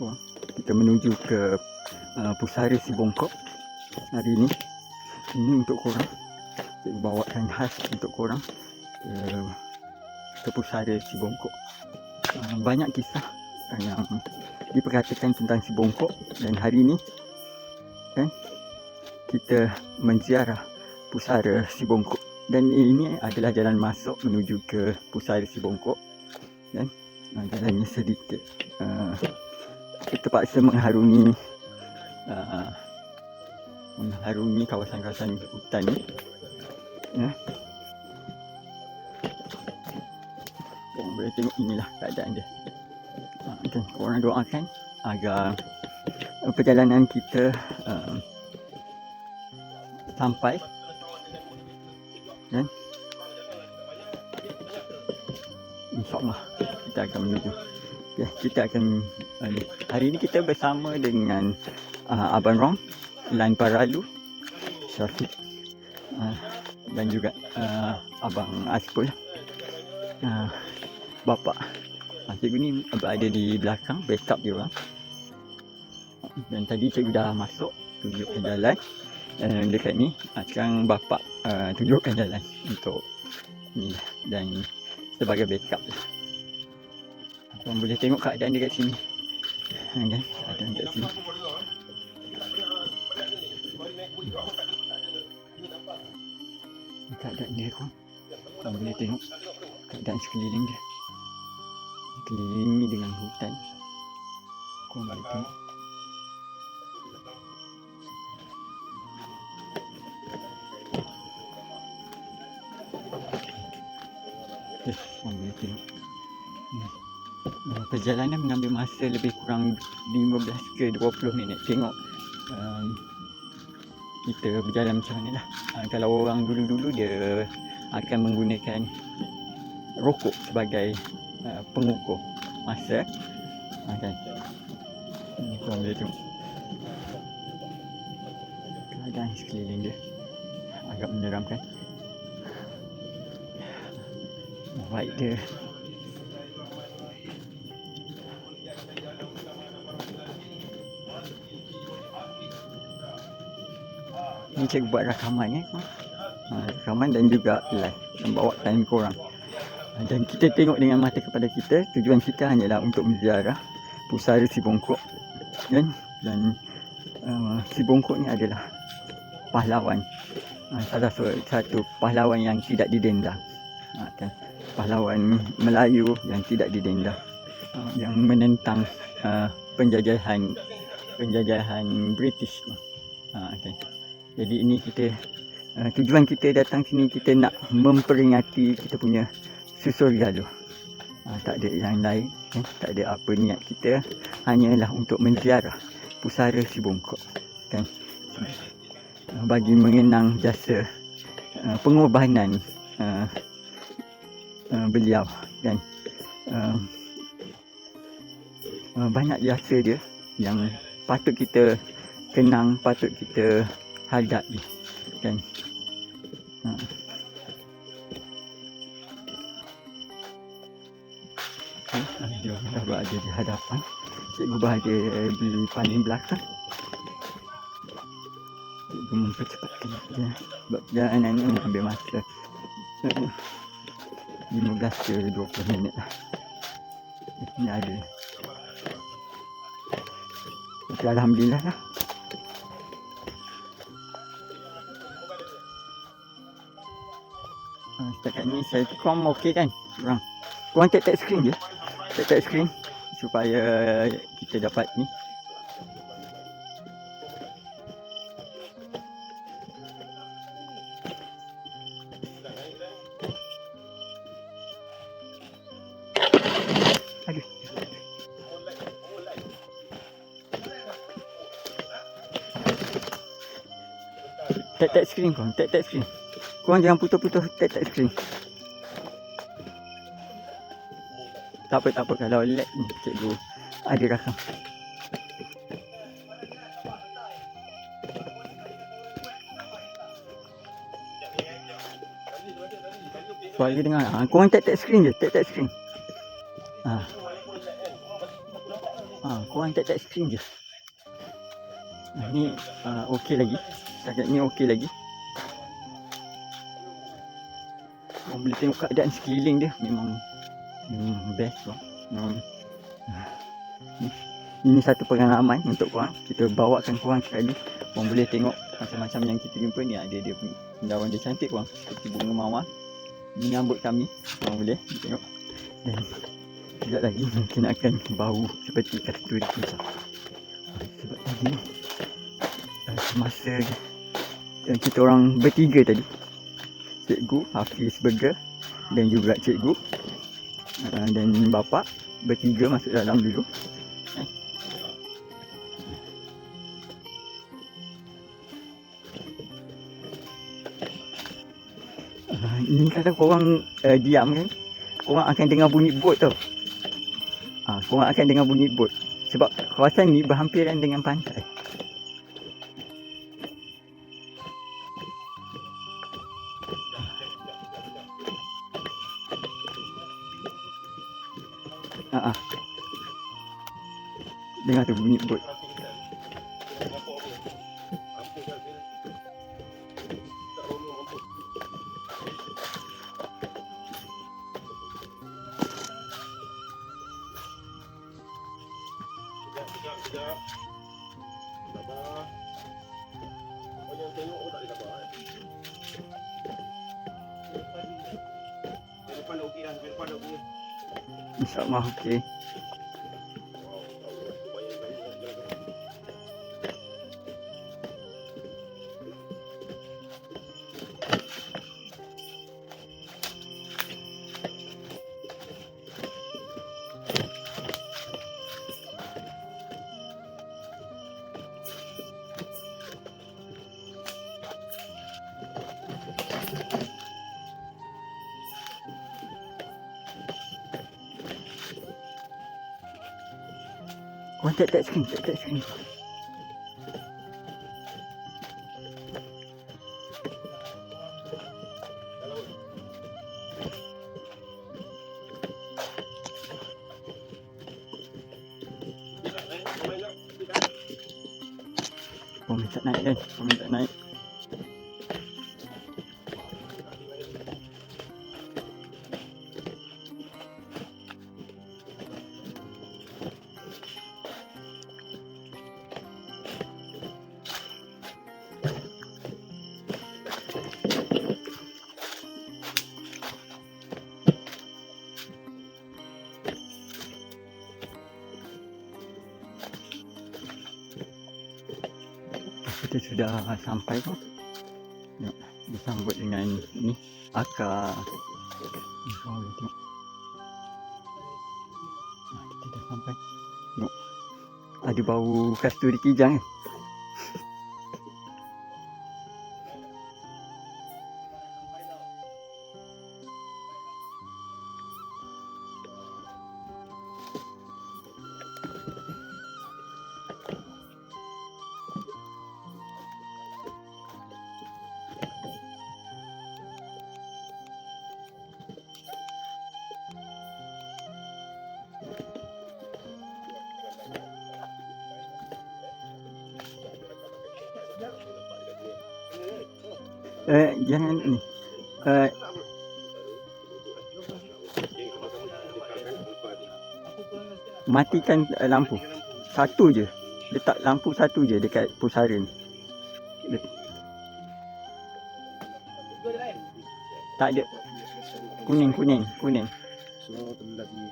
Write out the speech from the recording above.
korang. Kita menuju ke Pusara Si Bongkok hari ini. Ini untuk korang. Saya bawakan khas untuk korang ke Pusara Si Bongkok. Banyak kisah yang diperkatakan tentang Si Bongkok, dan hari ini kan kita menziarah Pusara Si Bongkok. Dan ini adalah jalan masuk menuju ke Pusara Si Bongkok. Dan jalannya sedikit terpaksa mengharungi kawasan-kawasan hutan ni. Korang boleh tengok inilah keadaan dia. Okay, korang doakan agar perjalanan kita sampai dan InsyaAllah kita akan menuju. Ya, kita akan hari ini kita bersama dengan Abang Rom, Lan Paralu, Syafiq, dan juga Abang Asful, Bapak. Cikgu ni berada di belakang, backup dia orang. Dan tadi cikgu dah masuk tunjukkan jalan dekat ni. Sekarang Bapak tunjukkan jalan untuk ni dan sebagai backup lah. Korang boleh tengok keadaan dekat sini. Kan? Keadaan dekat sini. Keadaan dia korang boleh tengok keadaan sekeliling dia. Dikelilingi dengan hutan. Korang boleh tengok. Korang boleh tengok. Perjalanan mengambil masa lebih kurang 15 ke 20 minit. Tengok kita berjalan macam mana lah. Kalau orang dulu-dulu dia akan menggunakan rokok sebagai pengukur masa. Kan? Ini korang boleh tengok keadaan sekeliling dia. Agak menyeramkan. Baik dia. Ni cikgu buat rakaman rakaman dan juga live membawa time korang. Dan kita tengok dengan mata kepada kita. Tujuan kita hanyalah untuk menziarah Pusara Si Bongkok. Dan Si Bongkok ni adalah pahlawan, salah satu pahlawan yang tidak didendang. Kan? Pahlawan Melayu yang tidak didendang, yang menentang penjajahan British. Okay. Jadi ini kita tujuan kita datang sini, kita nak memperingati kita punya Susurialo. Tak ada yang lain, tak ada apa niat kita, hanyalah untuk menziarah Pusara Si Bongkok, kan? Bagi mengenang jasa pengorbanan beliau, dan banyak jasa dia yang patut kita kenang, patut kita hadapi, kan? Dia dah berada di hadapan. Cikgu berada di paling belakang. Cikgu mempercepatkan dia sebab perjalanan ni mengambil masa 15 ke 20 minit lah. Ini ada. Okay, Alhamdulillah lah. Setakat ni saya korang okey kan? Korang tap screen je. Tap screen supaya kita dapat ni. Aduh. Tap screen korang, tap screen. Korang jangan putus-putus tap screen. Tak apa kalau lag ni cikgu ada rakam. Suara dengar. Korang tap screen je, tap screen. Korang tak screen je. Ni okey lagi. Setakat ni okey lagi. Korang boleh tengok keadaan sekeliling dia. Memang best lah. Ini satu pengalaman untuk korang. Kita bawakan korang sekali. Korang boleh tengok macam-macam yang kita jumpa ni. Ada dia daun dia cantik korang. Seperti bunga mawar. Ini rambut kami. Korang boleh tengok. Dan sekejap lagi mungkin akan bau seperti kasturi pizza. Sebab tadi semasa kita orang bertiga tadi, cikgu Hafiz Burger dan juga cikgu dan bapa bertiga masuk dalam dulu. Ini kalau korang diam kan, korang akan dengar bunyi bot tau. Korang akan dengar bunyi bot. Sebab kawasan ni berhampiran dengan pantai. Dengar tu bunyi bot. Sekejap. Sabar. Kau yang tengok pun tak boleh sabar kan? Depan dah okey dah. Depan dah okey. InsyaAllah okey. Korang tak screen, tak screen. Korang minta naik kan? Korang minta naik. Kita sudah sampai tu. Disambut dengan ni akar. Kita dah sampai. Tengok. Ada bau kasturi kijang kan? Jangan ni. Matikan lampu. Satu je. Letak lampu satu je dekat pusara ni. Tak ada. Kuning. Semua terlelap ni.